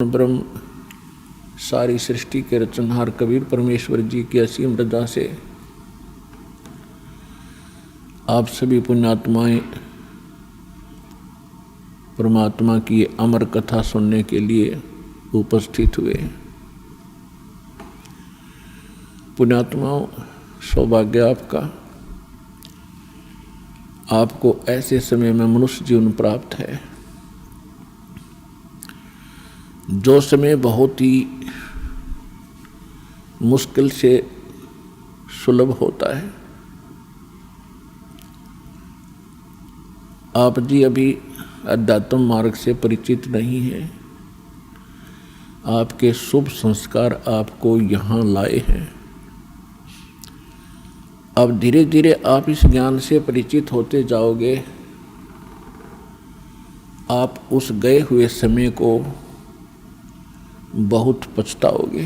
ब्रह्म सारी सृष्टि के रचनहार कबीर परमेश्वर जी की असीम रजा से आप सभी पुण्यात्माएं परमात्मा की अमर कथा सुनने के लिए उपस्थित हुए। पुण्यात्माओं, सौभाग्य आपका, आपको ऐसे समय में मनुष्य जीवन प्राप्त है जो समय बहुत ही मुश्किल से सुलभ होता है। आप जी अभी अध्यात्म मार्ग से परिचित नहीं हैं। आपके शुभ संस्कार आपको यहाँ लाए हैं। अब धीरे धीरे आप इस ज्ञान से परिचित होते जाओगे। आप उस गए हुए समय को बहुत पछताओगे।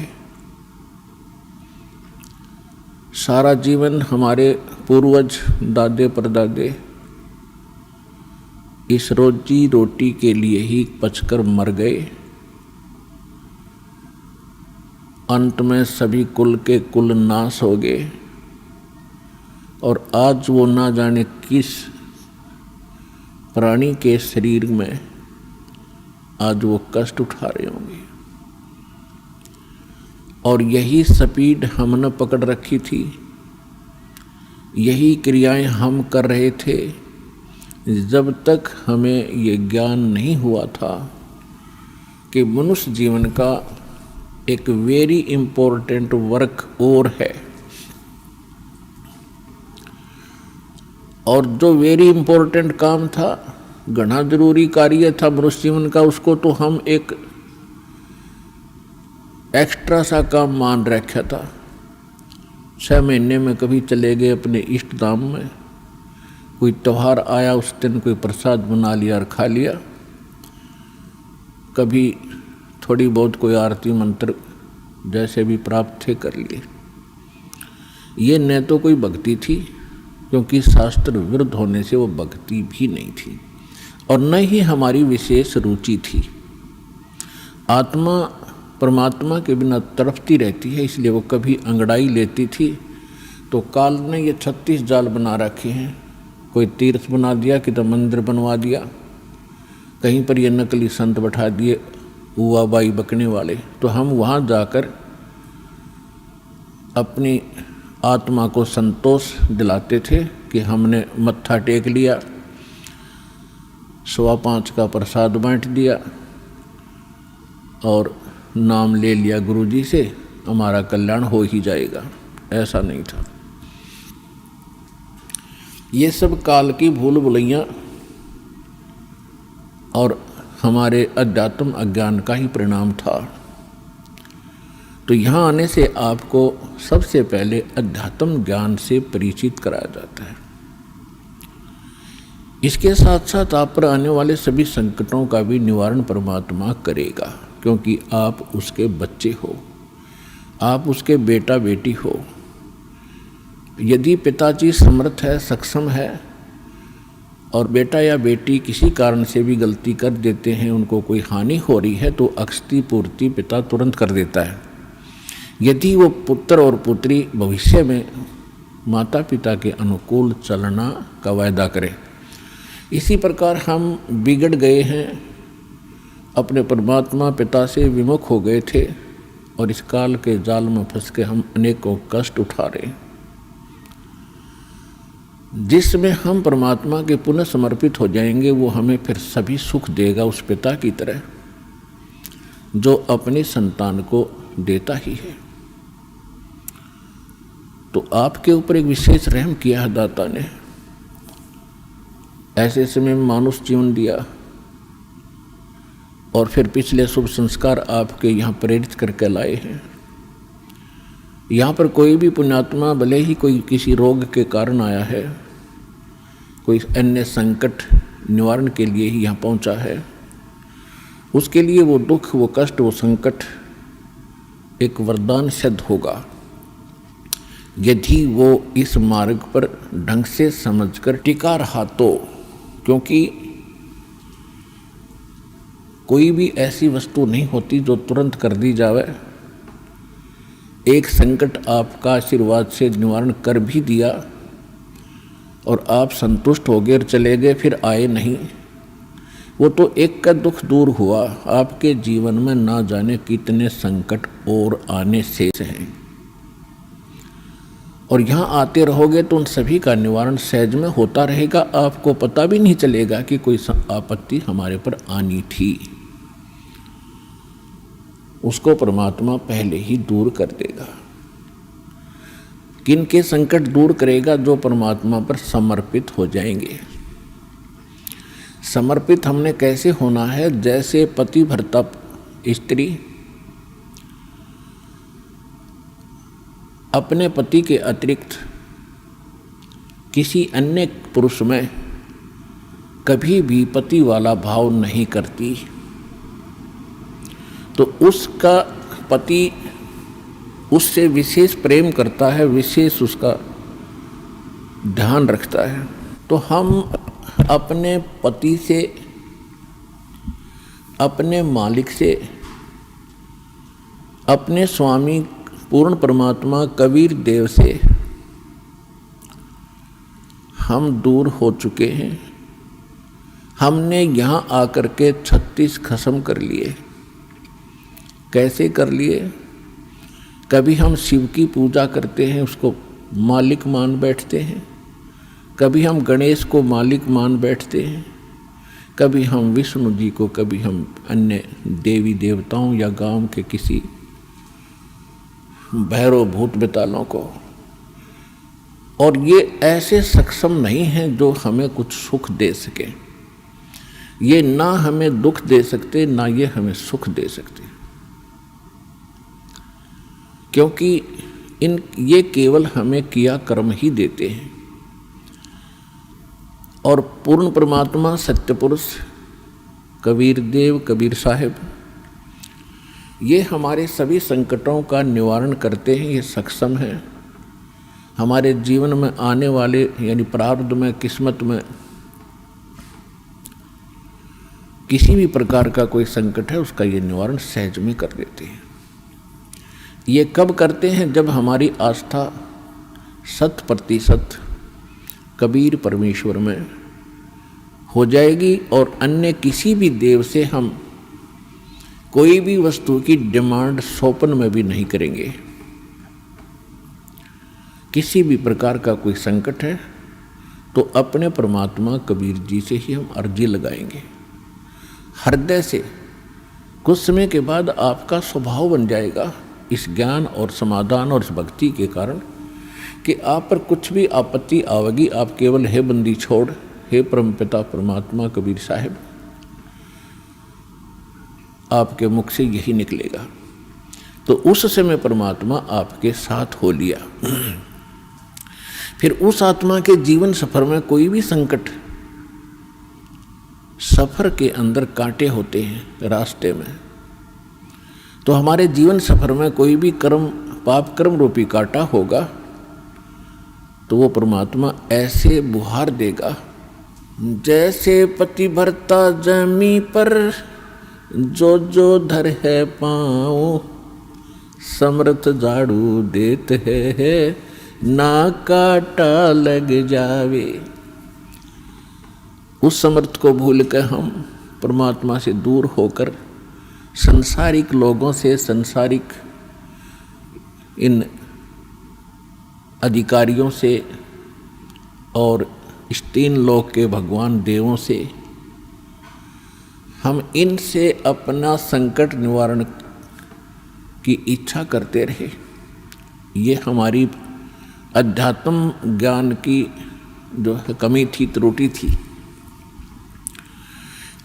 सारा जीवन हमारे पूर्वज दादे परदादे इस रोजी रोटी के लिए ही पचकर मर गए। अंत में सभी कुल के कुल नाश हो गए और आज वो ना जाने किस प्राणी के शरीर में आज वो कष्ट उठा रहे होंगे। और यही स्पीड हमने पकड़ रखी थी, यही क्रियाएं हम कर रहे थे जब तक हमें ये ज्ञान नहीं हुआ था कि मनुष्य जीवन का एक वेरी इम्पोर्टेंट वर्क और है। और जो वेरी इम्पोर्टेंट काम था, घना जरूरी कार्य था मनुष्य जीवन का, उसको तो हम एक एक्स्ट्रा सा काम मान रखा था। 6 महीने में कभी चले गए अपने इष्ट धाम में, कोई त्यौहार आया उस दिन कोई प्रसाद बना लिया और खा लिया, कभी थोड़ी बहुत कोई आरती मंत्र जैसे भी प्राप्त थे कर लिए। ये न तो कोई भक्ति थी, क्योंकि शास्त्र विरुद्ध होने से वो भक्ति भी नहीं थी, और न ही हमारी विशेष रुचि थी। आत्मा परमात्मा के बिना तड़पती रहती है, इसलिए वो कभी अंगड़ाई लेती थी तो काल ने ये 36 जाल बना रखे हैं। कोई तीर्थ बना दिया, किधर मंदिर बनवा दिया, कहीं पर ये नकली संत बैठा दिए हुआ बाई बकने वाले, तो हम वहाँ जाकर अपनी आत्मा को संतोष दिलाते थे कि हमने मत्था टेक लिया, 5.25 का प्रसाद बांट दिया और नाम ले लिया गुरु जी से, हमारा कल्याण हो ही जाएगा। ऐसा नहीं था। ये सब काल की भूल भुलैयाँ और हमारे अध्यात्म अज्ञान का ही परिणाम था। तो यहाँ आने से आपको सबसे पहले अध्यात्म ज्ञान से परिचित कराया जाता है। इसके साथ साथ आप पर आने वाले सभी संकटों का भी निवारण परमात्मा करेगा, क्योंकि आप उसके बच्चे हो, आप उसके बेटा बेटी हो। यदि पिताजी समर्थ है, सक्षम है, और बेटा या बेटी किसी कारण से भी गलती कर देते हैं, उनको कोई हानि हो रही है, तो अक्षति पूर्ति पिता तुरंत कर देता है। यदि वो पुत्र और पुत्री भविष्य में माता पिता के अनुकूल चलना का वायदा करें। इसी प्रकार हम बिगड़ गए हैं, अपने परमात्मा पिता से विमुख हो गए थे और इस काल के जाल में फंस के हम अनेकों कष्ट उठा रहे हैं। जिसमें हम परमात्मा के पुनः समर्पित हो जाएंगे, वो हमें फिर सभी सुख देगा, उस पिता की तरह जो अपनी संतान को देता ही है। तो आपके ऊपर एक विशेष रहम किया है दाता ने, ऐसे समय में मानुष जीवन दिया और फिर पिछले शुभ संस्कार आपके यहाँ प्रेरित करके लाए हैं। यहाँ पर कोई भी पुण्यात्मा भले ही कोई किसी रोग के कारण आया है, कोई अन्य संकट निवारण के लिए ही यहाँ पहुँचा है, उसके लिए वो दुख, वो कष्ट, वो संकट एक वरदान सिद्ध होगा यदि वो इस मार्ग पर ढंग से समझकर टिका रहा तो। क्योंकि कोई भी ऐसी वस्तु नहीं होती जो तुरंत कर दी जावे। एक संकट आपका आशीर्वाद से निवारण कर भी दिया और आप संतुष्ट हो गए और चले गए, फिर आए नहीं। वो तो एक का दुख दूर हुआ, आपके जीवन में ना जाने कितने संकट और आने शेष हैं। और यहाँ आते रहोगे तो उन सभी का निवारण सहज में होता रहेगा, आपको पता भी नहीं चलेगा कि कोई आपत्ति हमारे पर आनी थी। उसको परमात्मा पहले ही दूर कर देगा। किन के संकट दूर करेगा? जो परमात्मा पर समर्पित हो जाएंगे। समर्पित हमने कैसे होना है? जैसे पति भरता स्त्री अपने पति के अतिरिक्त किसी अन्य पुरुष में कभी भी पति वाला भाव नहीं करती, तो उसका पति उससे विशेष प्रेम करता है, विशेष उसका ध्यान रखता है। तो हम अपने पति से, अपने मालिक से, अपने स्वामी पूर्ण परमात्मा कबीर देव से हम दूर हो चुके हैं। हमने यहाँ आकर के 36 खत्म कर लिए। कैसे कर लिए? कभी हम शिव की पूजा करते हैं, उसको मालिक मान बैठते हैं। कभी हम गणेश को मालिक मान बैठते हैं। कभी हम विष्णु जी को, कभी हम अन्य देवी देवताओं या गांव के किसी भैरव भूत बेतालों को। और ये ऐसे सक्षम नहीं हैं जो हमें कुछ सुख दे सके। ये ना हमें दुख दे सकते, ना ये हमें सुख दे सकते, क्योंकि ये केवल हमें किया कर्म ही देते हैं। और पूर्ण परमात्मा सत्य पुरुष कबीर देव, कबीर साहिब, ये हमारे सभी संकटों का निवारण करते हैं। ये सक्षम है। हमारे जीवन में आने वाले यानी प्रारब्ध में, किस्मत में किसी भी प्रकार का कोई संकट है, उसका ये निवारण सहज में कर देते हैं। ये कब करते हैं? जब हमारी आस्था 100% कबीर परमेश्वर में हो जाएगी और अन्य किसी भी देव से हम कोई भी वस्तु की डिमांड स्वप्न में भी नहीं करेंगे। किसी भी प्रकार का कोई संकट है तो अपने परमात्मा कबीर जी से ही हम अर्जी लगाएंगे हृदय से। कुछ समय के बाद आपका स्वभाव बन जाएगा इस ज्ञान और समाधान और इस भक्ति के कारण कि आप पर कुछ भी आपत्ति आवेगी, आप केवल हे बंदी छोड़, हे परमपिता परमात्मा कबीर साहिब, आपके मुख से यही निकलेगा। तो उस समय परमात्मा आपके साथ हो लिया। फिर उस आत्मा के जीवन सफर में कोई भी संकट, सफर के अंदर कांटे होते हैं रास्ते में, तो हमारे जीवन सफर में कोई भी कर्म, पाप कर्म रूपी कांटा होगा, तो वो परमात्मा ऐसे बुहार देगा जैसे पति भरता जमी पर जो जो धर है पाँव, समर्थ झाड़ू देत है ना काटा लग जावे। उस समर्थ को भूल कर हम परमात्मा से दूर होकर संसारिक लोगों से, संसारिक इन अधिकारियों से और इस 3 लोक के भगवान देवों से, हम इनसे अपना संकट निवारण की इच्छा करते रहे। ये हमारी अध्यात्म ज्ञान की जो है कमी थी, त्रुटि थी।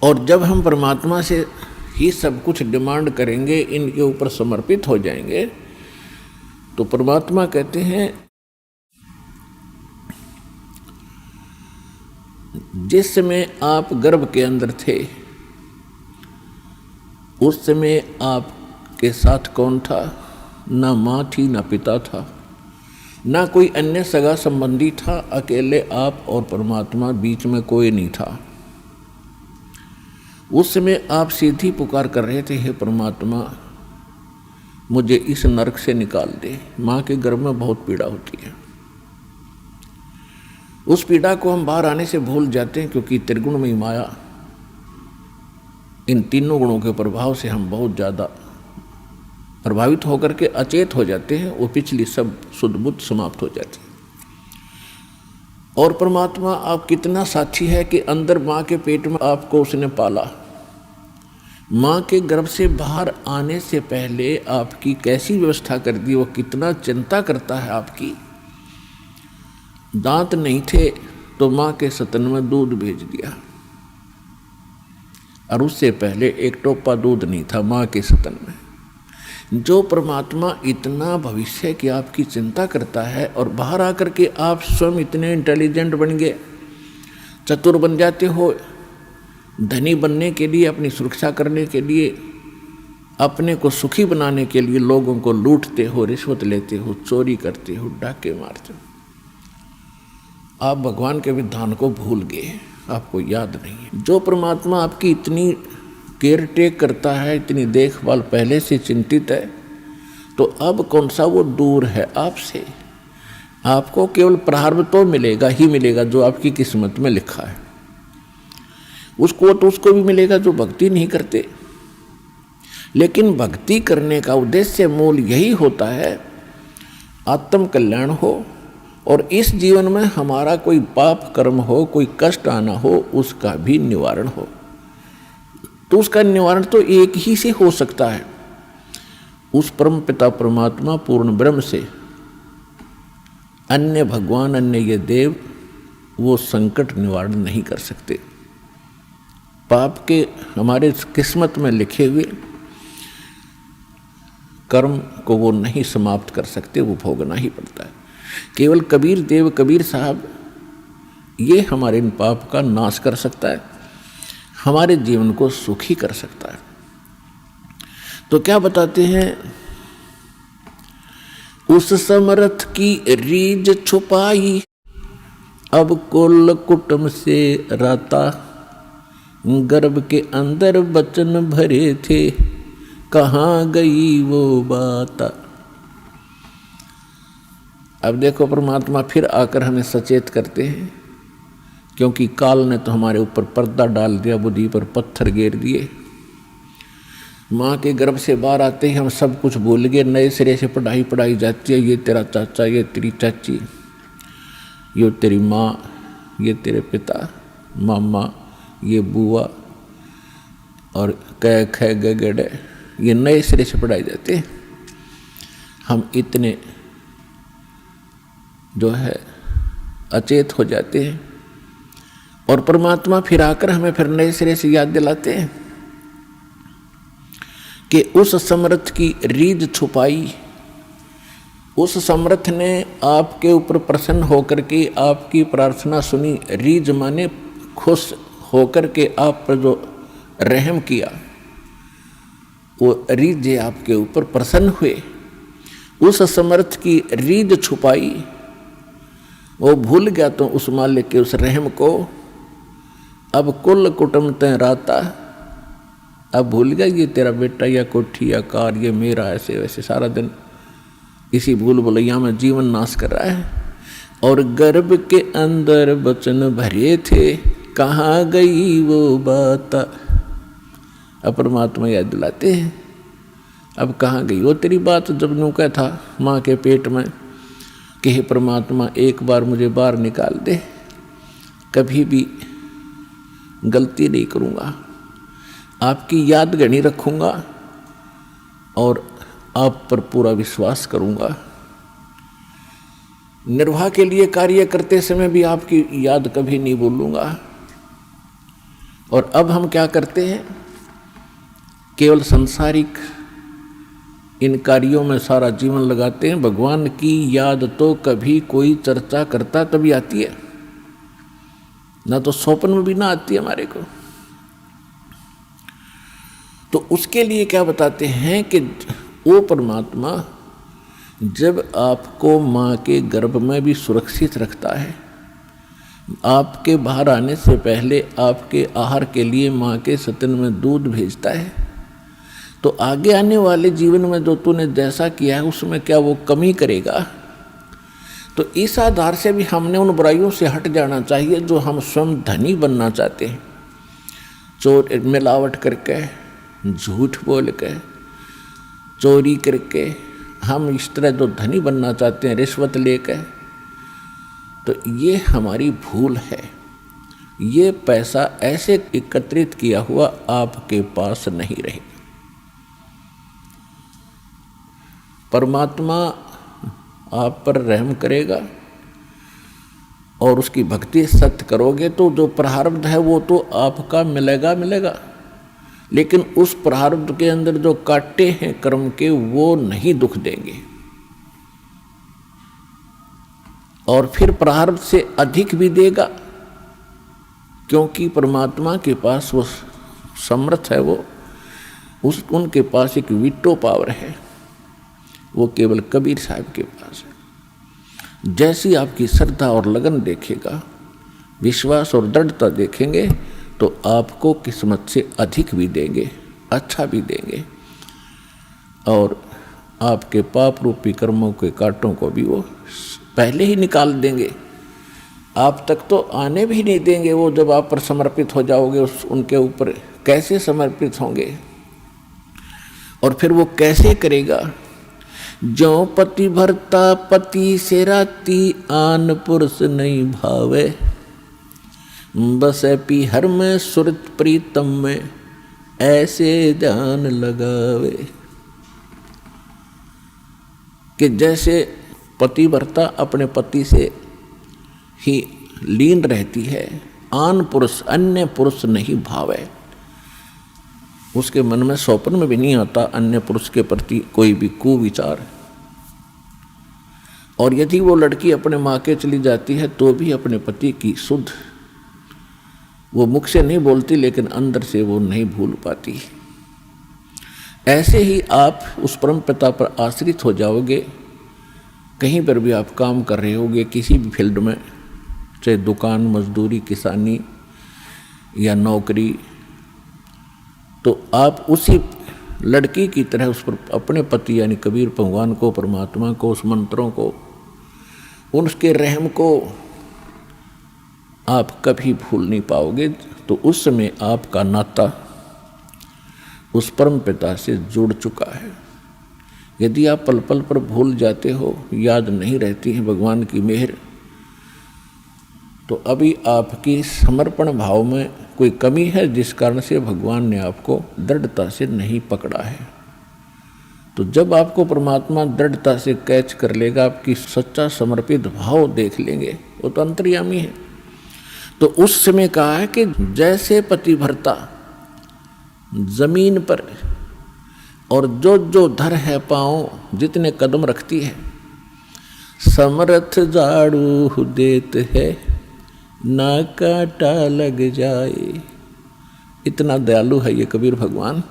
और जब हम परमात्मा से ही सब कुछ डिमांड करेंगे, इनके ऊपर समर्पित हो जाएंगे, तो परमात्मा कहते हैं जिस समय आप गर्भ के अंदर थे उस समय आपके साथ कौन था? ना माँ थी, ना पिता था, ना कोई अन्य सगा संबंधी था। अकेले आप और परमात्मा, बीच में कोई नहीं था। उस समय आप सीधी पुकार कर रहे थे, हे परमात्मा मुझे इस नरक से निकाल दे। माँ के गर्भ में बहुत पीड़ा होती है। उस पीड़ा को हम बाहर आने से भूल जाते हैं, क्योंकि त्रिगुणमयी माया, इन तीनों गुणों के प्रभाव से हम बहुत ज़्यादा प्रभावित होकर के अचेत हो जाते हैं। वो पिछली सब शुद्ध बुद्ध समाप्त हो जाती है। और परमात्मा आप कितना साथी है कि अंदर माँ के पेट में आपको उसने पाला। माँ के गर्भ से बाहर आने से पहले आपकी कैसी व्यवस्था कर दी, वो कितना चिंता करता है आपकी। दांत नहीं थे तो माँ के स्तन में दूध भेज दिया, और उससे पहले एक टोपा दूध नहीं था माँ के स्तन में। जो परमात्मा इतना भविष्य की आपकी चिंता करता है, और बाहर आकर के आप स्वयं इतने इंटेलिजेंट बन गए, चतुर बन जाते हो, धनी बनने के लिए, अपनी सुरक्षा करने के लिए, अपने को सुखी बनाने के लिए लोगों को लूटते हो, रिश्वत लेते हो, चोरी करते हो, डाके मारते हो। आप भगवान के विधान को भूल गए, आपको याद नहीं है। जो परमात्मा आपकी इतनी केयर टेक करता है, इतनी देखभाल पहले से चिंतित है, तो अब कौन सा वो दूर है आपसे। आपको केवल प्रारब्ध तो मिलेगा ही मिलेगा जो आपकी किस्मत में लिखा है। उसको भी मिलेगा जो भक्ति नहीं करते। लेकिन भक्ति करने का उद्देश्य मूल यही होता है, आत्म कल्याण हो, और इस जीवन में हमारा कोई पाप कर्म हो, कोई कष्ट आना हो, उसका भी निवारण हो। तो उसका निवारण तो एक ही से हो सकता है, उस परम पिता परमात्मा पूर्ण ब्रह्म से। अन्य भगवान, अन्य ये देव, वो संकट निवारण नहीं कर सकते। पाप के हमारे किस्मत में लिखे हुए कर्म को वो नहीं समाप्त कर सकते, वो भोगना ही पड़ता है। केवल कबीर देव, कबीर साहब, ये हमारे इन पाप का नाश कर सकता है, हमारे जीवन को सुखी कर सकता है। तो क्या बताते हैं, उस समर्थ की रीझ छुपाई, अब कुल कुटुंब से राता, गर्भ के अंदर बचन भरे थे, कहाँ गई वो बात। अब देखो परमात्मा फिर आकर हमें सचेत करते हैं, क्योंकि काल ने तो हमारे ऊपर पर्दा डाल दिया, बुद्धि पर पत्थर गेर दिए। माँ के गर्भ से बाहर आते ही हम सब कुछ भूल गए, नए सिरे से पढ़ाई जाती है। ये तेरा चाचा, ये तेरी चाची, ये तेरी माँ, ये तेरे पिता, मामा, ये बुआ, और कै ख ग गड़े, ये नए सिरे से पढ़ाई जाते हैं। हम इतने जो है अचेत हो जाते हैं, और परमात्मा फिर आकर हमें फिर नए सिरे से याद दिलाते हैं कि उस समर्थ की रीझ छुपाई। उस समर्थ ने आपके ऊपर प्रसन्न होकर के आपकी प्रार्थना सुनी। रीझ माने खुश होकर के आप पर जो रहम किया, वो रीझ आपके ऊपर प्रसन्न हुए। उस समर्थ की रीझ छुपाई, वो भूल गया तो उस मालिक के उस रहम को। अब कुल कुटुंब तय राता, अब भूल गया ये तेरा बेटा या कोठी या कार, ये मेरा, ऐसे वैसे सारा दिन इसी भूल भुलैया में जीवन नाश कर रहा है। और गर्भ के अंदर बचन भरे थे, कहाँ गई वो बात। अब परमात्मा याद दिलाते हैं, अब कहाँ गई वो तेरी बात, जब यूँ क्या था माँ के पेट में कि हे परमात्मा एक बार मुझे बाहर निकाल दे, कभी भी गलती नहीं करूँगा, आपकी याद गणी रखूँगा और आप पर पूरा विश्वास करूँगा। निर्वाह के लिए कार्य करते समय भी आपकी याद कभी नहीं भूलूँगा। और अब हम क्या करते हैं, केवल सांसारिक इन कार्यों में सारा जीवन लगाते हैं। भगवान की याद तो कभी कोई चर्चा करता तभी आती है, ना तो स्वप्न में भी ना आती है हमारे को। तो उसके लिए क्या बताते हैं कि वो परमात्मा जब आपको माँ के गर्भ में भी सुरक्षित रखता है, आपके बाहर आने से पहले आपके आहार के लिए माँ के स्तन में दूध भेजता है, तो आगे आने वाले जीवन में जो तूने जैसा किया है उसमें क्या वो कमी करेगा? तो इस आधार से भी हमने उन बुराइयों से हट जाना चाहिए जो हम स्वयं धनी बनना चाहते हैं। चोर मिलावट करके, झूठ बोल के, चोरी करके हम इस तरह जो धनी बनना चाहते हैं, रिश्वत लेके, तो ये हमारी भूल है। ये पैसा ऐसे एकत्रित किया हुआ आपके पास नहीं रहेगा। परमात्मा आप पर रहम करेगा और उसकी भक्ति सत्य करोगे तो जो प्रारब्ध है वो तो आपका मिलेगा, लेकिन उस प्रारब्ध के अंदर जो कांटे हैं कर्म के वो नहीं दुख देंगे, और फिर प्रारब्ध से अधिक भी देगा, क्योंकि परमात्मा के पास वो समर्थ है, उनके पास एक वीटो पावर है, वो केवल कबीर साहब के पास है। जैसी आपकी श्रद्धा और लगन देखेगा, विश्वास और दृढ़ता देखेंगे, तो आपको किस्मत से अधिक भी देंगे, अच्छा भी देंगे, और आपके पाप रूपी कर्मों के कांटों को भी वो पहले ही निकाल देंगे। आप तक तो आने भी नहीं देंगे। वो जब आप पर समर्पित हो जाओगे उनके ऊपर कैसे समर्पित होंगे? और फिर वो कैसे करेगा? जो पति भरता पति से राती, आन पुरुष नहीं भावे, बस पी हर में सुरत प्रीतम में, ऐसे जान लगावे। कि जैसे पतिव्रता अपने पति से ही लीन रहती है, आन पुरुष अन्य पुरुष नहीं भावे, उसके मन में स्वप्न में भी नहीं आता अन्य पुरुष के प्रति कोई भी कुविचार। और यदि वो लड़की अपने माँ के चली जाती है तो भी अपने पति की शुद्ध, वो मुख से नहीं बोलती लेकिन अंदर से वो नहीं भूल पाती। ऐसे ही आप उस परम पिता पर आश्रित हो जाओगे। कहीं पर भी आप काम कर रहे होगे, किसी भी फील्ड में, चाहे दुकान, मजदूरी, किसानी या नौकरी, तो आप उसी लड़की की तरह उस पर अपने पति यानी कबीर भगवान को, परमात्मा को, उस मंत्रों को, उसके रहम को आप कभी भूल नहीं पाओगे। तो उस समय आपका नाता उस परम पिता से जुड़ चुका है। यदि आप पल पल पर भूल जाते हो, याद नहीं रहती है भगवान की मेहर, तो अभी आपकी समर्पण भाव में कोई कमी है, जिस कारण से भगवान ने आपको दृढ़ता से नहीं पकड़ा है। तो जब आपको परमात्मा दृढ़ता से कैच कर लेगा, आपकी सच्चा समर्पित भाव देख लेंगे, वो तो अंतर्यामी है, तो उस समय कहा है कि जैसे पतिव्रता जमीन पर और जो जो धर है पाँव जितने कदम रखती है, समर्थ झाड़ू देत है ना कांटा लग जाए। इतना दयालु है ये कबीर भगवान।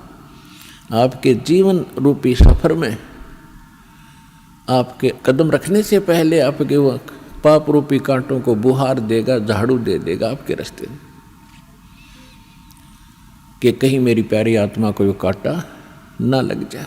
आपके जीवन रूपी सफर में आपके कदम रखने से पहले आपके वो पाप रूपी कांटों को बुहार देगा, झाड़ू दे देगा आपके रास्ते में, कि कहीं मेरी प्यारी आत्मा को ये कांटा ना लग जाए।